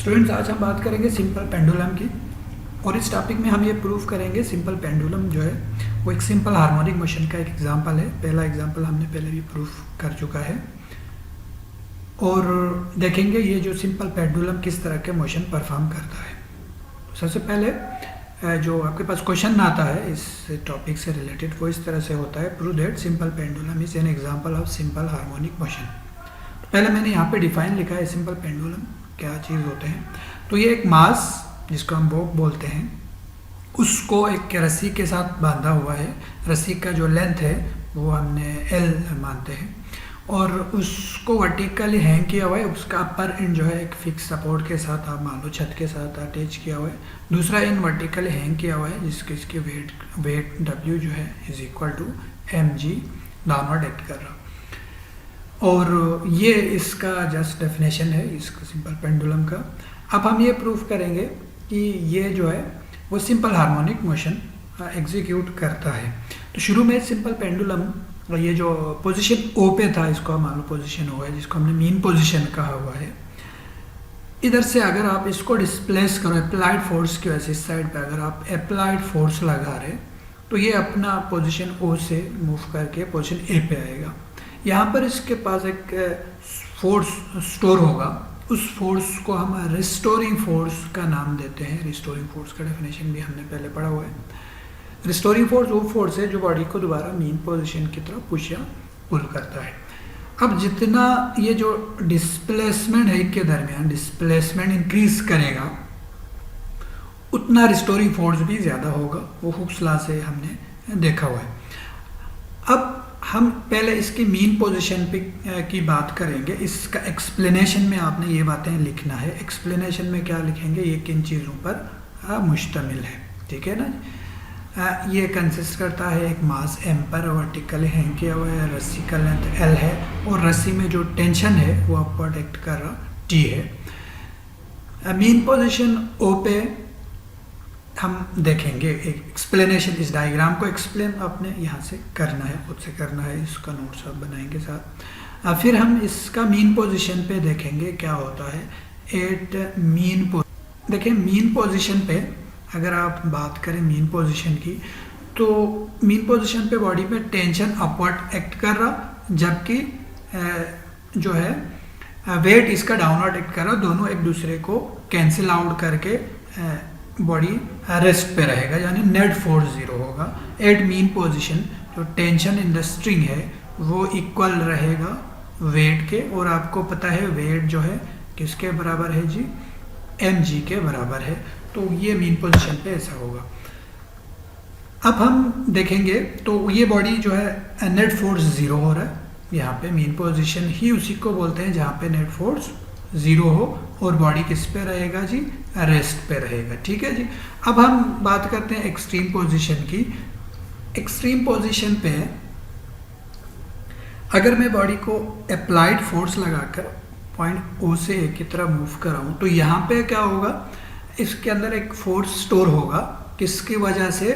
Students, आज हम बात करेंगे सिंपल पेंडुलम की। और इस टॉपिक में हम ये प्रूव करेंगे सिंपल पेंडुलम जो है वो एक सिंपल हार्मोनिक मोशन का एक एग्जांपल है। पहला एग्जांपल हमने पहले भी प्रूव कर चुका है। और देखेंगे ये जो सिंपल पेंडुलम किस तरह के मोशन परफॉर्म करता है। सबसे पहले जो आपके पास क्वेश्चन आता है इस टॉपिक से रिलेटेड वो इस तरह से होता है, prove that simple pendulum is an example of simple harmonic motion. पहले मैंने यहाँ पे डिफाइन लिखा है सिंपल पेंडुलम क्या चीज़ होते हैं। तो ये एक मास जिसको हम बोक बोलते हैं, उसको एक रस्सी के साथ बांधा हुआ है। रस्सी का जो लेंथ है वो हमने एल मानते हैं, और उसको वर्टिकली हैंग किया हुआ है। उसका अपर एंड जो है एक फिक्स सपोर्ट के साथ आप मान लो छत के साथ अटैच किया हुआ है। दूसरा एंड वर्टिकली हैंग किया हुआ है जिसके इसकी वेट डब्ल्यू जो है is equal to m g downward act कर रहा। और ये इसका जस्ट डेफिनेशन है इसका सिंपल पेंडुलम का। अब हम ये प्रूफ करेंगे कि ये जो है वो सिंपल हार्मोनिक मोशन एग्जीक्यूट करता है। तो शुरू में सिंपल पेंडुलम ये जो पोजीशन ओ पे था, इसको हम मान लो पोजीशन ओ है, जिसको हमने मीन पोजीशन कहा हुआ है। इधर से अगर आप इसको डिस्प्लेस करो अप्लाइड फोर्स की वजह से, इस साइड पे अगर आप अप्लाइड फोर्स लगा रहे तो ये अपना पोजीशन ओ से मूव करके पोजीशन ए पे आएगा। यहाँ पर इसके पास एक फोर्स स्टोर होगा, उस फोर्स को हम रिस्टोरिंग फोर्स का नाम देते हैं। रिस्टोरिंग फोर्स का डेफिनेशन भी हमने पहले पढ़ा हुआ है। रिस्टोरिंग फोर्स वो फोर्स है जो बॉडी को दोबारा मीन पोजीशन की तरफ पुश या पुल करता है। अब जितना ये जो डिस्प्लेसमेंट है के दरमियान डिस्प्लेसमेंट इंक्रीज करेगा उतना रिस्टोरिंग फोर्स भी ज़्यादा होगा। वो हुक्स लॉ से हमने देखा हुआ है। अब हम पहले इसकी मीन पोजीशन पे की बात करेंगे। इसका एक्सप्लेनेशन में आपने ये बातें लिखना है। एक्सप्लेनेशन में क्या लिखेंगे, ये किन चीज़ों पर मुश्तमिल है, ठीक है ना। ये कंसिस्ट करता है एक मास एम पर वर्टिकली हैंग किया हुआ है, रस्सी का लेंथ एल है, और रस्सी में जो टेंशन है वो अपवर्ड एक्ट कर रहा टी है। मीन पोजीशन ओ पे हम देखेंगे एक एक्सप्लेनेशन। इस डायग्राम को एक्सप्लेन आपने यहाँ से करना है, खुद से करना है। इसका नोट्स आप बनाएंगे साथ। फिर हम इसका मीन पोजीशन पे देखेंगे क्या होता है एट मीन पोजीशन। देखिए मीन पोजीशन पे अगर आप बात करें मीन पोजीशन की, तो मीन पोजीशन पे बॉडी पे टेंशन अपवर्ड एक्ट कर रहा, जबकि जो है वेट इसका डाउनवर्ड एक्ट कर रहा। दोनों एक दूसरे को कैंसिल आउट करके बॉडी रेस्ट पे रहेगा, यानी नेट फोर्स जीरो होगा। एट मीन पोजीशन जो टेंशन इन द स्ट्रिंग है वो इक्वल रहेगा वेट के, और आपको पता है वेट जो है किसके बराबर है जी, एम जी के बराबर है। तो ये मीन पोजीशन पे ऐसा होगा। अब हम देखेंगे तो ये बॉडी जो है नेट फोर्स जीरो हो रहा है यहाँ पे। मीन पोजीशन ही उसी को बोलते हैं जहाँ पे नेट फोर्स जीरो हो और बॉडी किस पे रहेगा जी, रेस्ट पे रहेगा, ठीक है जी। अब हम बात करते हैं एक्सट्रीम पोजीशन की। एक्सट्रीम पोजीशन पे अगर मैं बॉडी को अप्लाइड फोर्स लगाकर पॉइंट ओ से ए की तरफ मूव कराऊं तो यहाँ पे क्या होगा, इसके अंदर एक फोर्स स्टोर होगा। किसकी वजह से,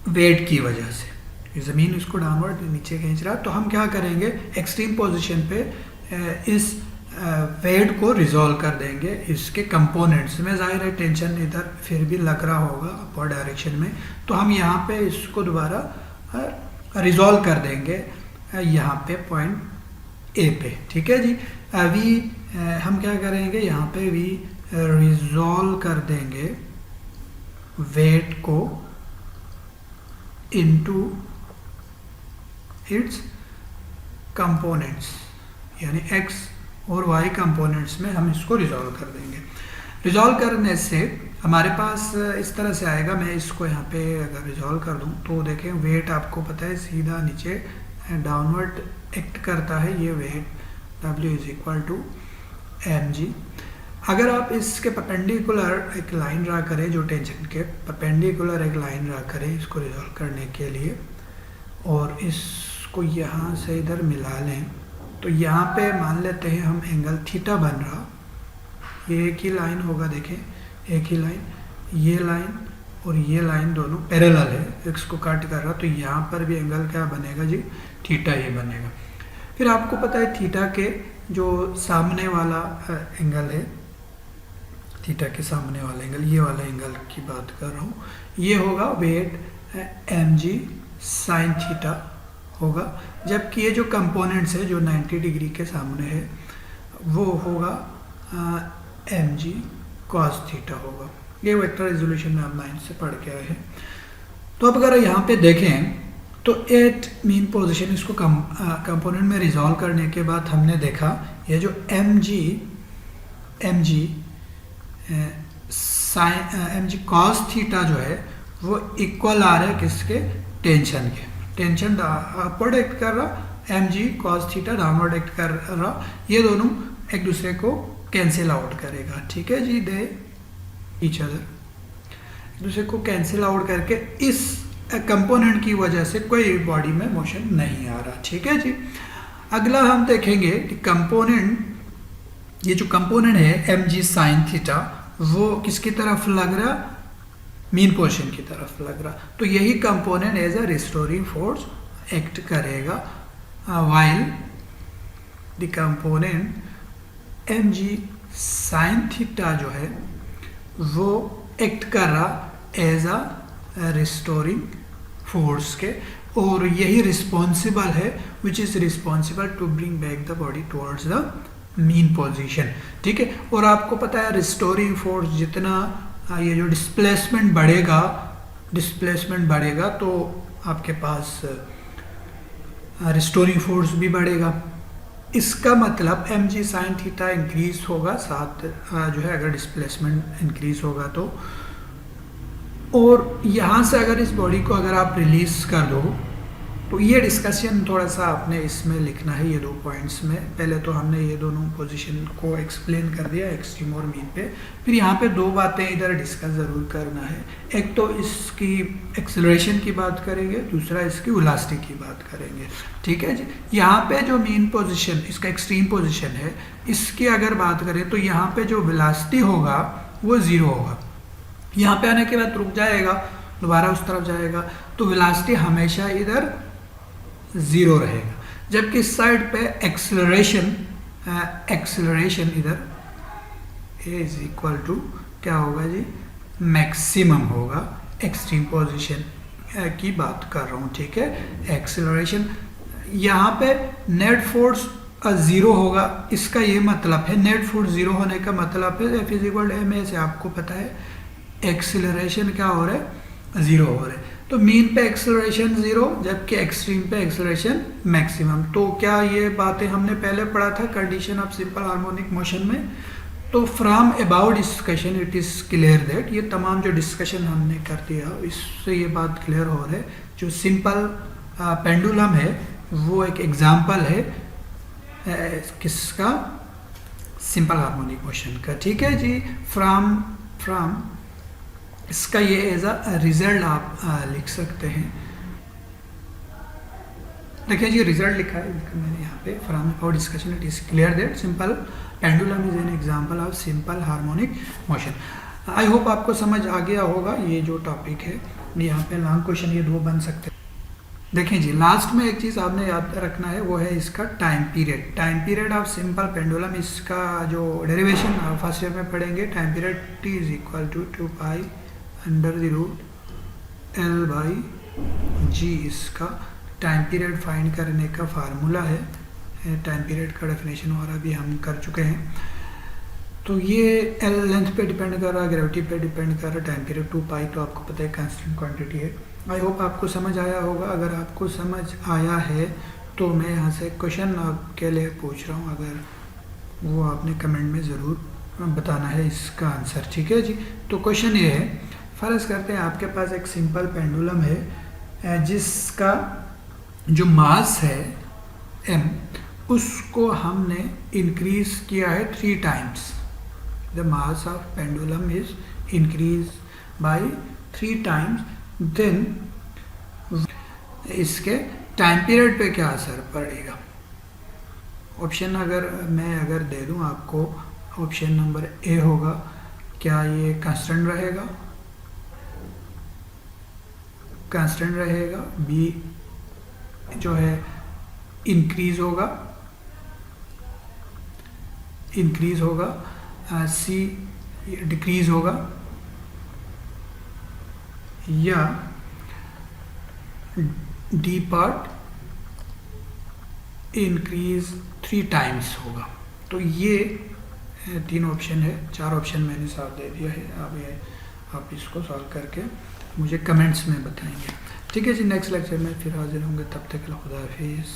वेट की वजह से। ज़मीन इसको डाउनवर्ड नीचे खींच रहा है। तो हम क्या करेंगे एक्सट्रीम पोजीशन पे इस वेट को रिजॉल्व कर देंगे इसके कंपोनेंट्स में। जाहिर है टेंशन इधर फिर भी लग रहा होगा अपर डायरेक्शन में, तो हम यहाँ पे इसको दोबारा रिजॉल्व कर देंगे यहाँ पे पॉइंट ए पे, ठीक है जी। वी हम क्या करेंगे यहाँ पे वी रिजॉल्व कर देंगे वेट को इनटू इट्स कंपोनेंट्स, यानी एक्स और वाई कंपोनेंट्स में हम इसको रिजॉल्व कर देंगे। रिजॉल्व करने से हमारे पास इस तरह से आएगा। मैं इसको यहाँ पे अगर रिजॉल्व कर दूँ तो देखें वेट आपको पता है सीधा नीचे डाउनवर्ड एक्ट करता है। ये weight W is equal to m g. अगर आप इसके परपेंडिकुलर एक लाइन ड्रा करें, जो टेंशन के परपेंडिकुलर एक लाइन ड्रा करें इसको रिजॉल्व करने के लिए, और इसको यहाँ से इधर मिला लें, तो यहाँ पे मान लेते हैं हम एंगल थीटा बन रहा। ये एक ही लाइन होगा, देखें एक ही लाइन, ये लाइन और ये लाइन दोनों पैरेलल है, एक्स को काट कर रहा। तो यहाँ पर भी एंगल क्या बनेगा जी, थीटा ही बनेगा। फिर आपको पता है थीटा के जो सामने वाला एंगल है थीटा के सामने वाला एंगल, ये वाला एंगल की बात कर रहा हूँ, ये होगा वेट mg साइन थीटा होगा, जबकि ये जो कंपोनेंट्स है जो 90 डिग्री के सामने है वो होगा mg cos थीटा होगा। ये वेक्टर रेजोल्यूशन में हम 9 से पढ़ के आए हैं। तो अब अगर यहाँ पे देखें तो एट मीन पोजीशन इसको कंपोनेंट में रिजॉल्व करने के बाद हमने देखा ये जो mg mg cos थीटा जो है वो इक्वल आ रहा है किसके, टेंशन के। टेंशन अपवर्ड एक्ट कर रहा, mg cos theta downward act कर रहा, ये दोनों एक दूसरे को कैंसिल आउट करेगा, ठीक है जी, दे ईच अदर, एक दूसरे को कैंसिल आउट करके इस कंपोनेंट की वजह से कोई बॉडी में मोशन नहीं आ रहा, ठीक है जी। अगला हम देखेंगे कि कंपोनेंट, ये जो कंपोनेंट है mg साइन थीटा वो किसकी तरफ लग रहा, मीन पोजीशन की तरफ लग रहा, तो यही component as a restoring force act करेगा, while the component mg sine theta जो है वो एक्ट कर रहा एज अ रिस्टोरिंग फोर्स के, और यही रिस्पॉन्सिबल है which is responsible to bring back the body towards the mean position, ठीक है। और आपको पता है रिस्टोरिंग फोर्स जितना ये जो डिस्प्लेसमेंट बढ़ेगा तो आपके पास रिस्टोरिंग फोर्स भी बढ़ेगा। इसका मतलब mg साइन थीटा इंक्रीज होगा साथ जो है अगर डिस्प्लेसमेंट इंक्रीज होगा तो, और यहाँ से अगर इस बॉडी को अगर आप रिलीज कर दो तो ये डिस्कशन थोड़ा सा आपने इसमें लिखना है, ये 2 पॉइंट्स में। पहले तो हमने ये दोनों पोजीशन को एक्सप्लेन कर दिया एक्सट्रीम और मीन पे, फिर यहाँ पे 2 बातें इधर डिस्कस ज़रूर करना है। एक तो इसकी एक्सेलरेशन की बात करेंगे, दूसरा इसकी वेलोसिटी की बात करेंगे, ठीक है जी। यहाँ पे जो मीन पोजीशन इसका एक्सट्रीम पोजीशन है, इसकी अगर बात करें तो यहाँ पे जो वेलोसिटी होगा वो 0 होगा, यहाँ पे आने के बाद रुक जाएगा, दोबारा उस तरफ जाएगा, तो वेलोसिटी हमेशा इधर 0 रहेगा, जबकि इस साइड पे एक्सेलरेशन इधर a इज इक्वल टू क्या होगा जी, मैक्सिमम होगा। एक्सट्रीम पोजीशन की बात कर रहा हूँ, ठीक है। एक्सेलरेशन यहाँ पे नेट फोर्स 0 होगा, इसका ये मतलब है नेट फोर्स 0 होने का मतलब है F is equal to ma से आपको पता है एक्सेलरेशन क्या हो रहा है, 0 हो रहा है। तो मीन पे एक्सेलरेशन 0 जबकि एक्सट्रीम पे एक्सेलरेशन मैक्सिमम। तो क्या ये बातें हमने पहले पढ़ा था condition of simple harmonic motion में। तो from about discussion it is clear that, ये तमाम जो डिस्कशन हमने कर दिया इससे ये बात क्लियर हो रहा है, जो सिंपल पेंडुलम है वो एक एग्जाम्पल है किसका, सिंपल हार्मोनिक मोशन का, ठीक है जी। फ्रॉम इसका ये एज अ रिजल्ट आप लिख सकते हैं। देखिए जी रिजल्ट लिखा है मैंने यहाँ पे, from about discussion it is clear that simple pendulum is an example of simple harmonic motion. I hope आपको समझ आ गया होगा ये जो टॉपिक है। यहाँ पे लॉन्ग क्वेश्चन ये 2 बन सकते हैं। देखें जी लास्ट में एक चीज़ आपने याद रखना है, वो है इसका time period. Time period of simple pendulum, इसका जो डेरिवेशन फर्स्ट ईयर में पढ़ेंगे। Time period t is equal to 2 pi under the root L by G, इसका टाइम पीरियड फाइंड करने का फार्मूला है। टाइम पीरियड का डेफिनेशन वगैरह भी हम कर चुके हैं। तो ये L लेंथ पे डिपेंड कर रहा है, ग्रेविटी पे डिपेंड कर रहा है। टाइम पीरियड 2 पाई तो आपको पता है कांस्टेंट क्वांटिटी है। आई होप आपको समझ आया होगा। अगर आपको समझ आया है तो मैं यहाँ से क्वेश्चन आपके लिए पूछ रहा हूँ, अगर वो आपने कमेंट में ज़रूर बताना है इसका आंसर, ठीक है जी। तो क्वेश्चन ये है, फ़र्ज़ करते हैं आपके पास एक सिंपल पेंडुलम है जिसका जो मास है m, उसको हमने इंक्रीज़ किया है 3 times. The mass of pendulum is increase by 3 times, then इसके टाइम पीरियड पे क्या असर पड़ेगा। ऑप्शन अगर दे दूं आपको, ऑप्शन नंबर ए होगा, क्या ये कांस्टेंट रहेगा, कांस्टेंट रहेगा। बी जो है इंक्रीज होगा। सी ये डिक्रीज होगा या डी पार्ट इंक्रीज 3 टाइम्स होगा। तो ये 3 ऑप्शन है, 4 ऑप्शन मैंने साथ दे दिया है। अब ये आप इसको सॉल्व करके मुझे कमेंट्स में बताएंगे। ठीक है जी, नेक्स्ट लेक्चर में फिर हाजिर होंगे, तब तक खुदा हाफिज़।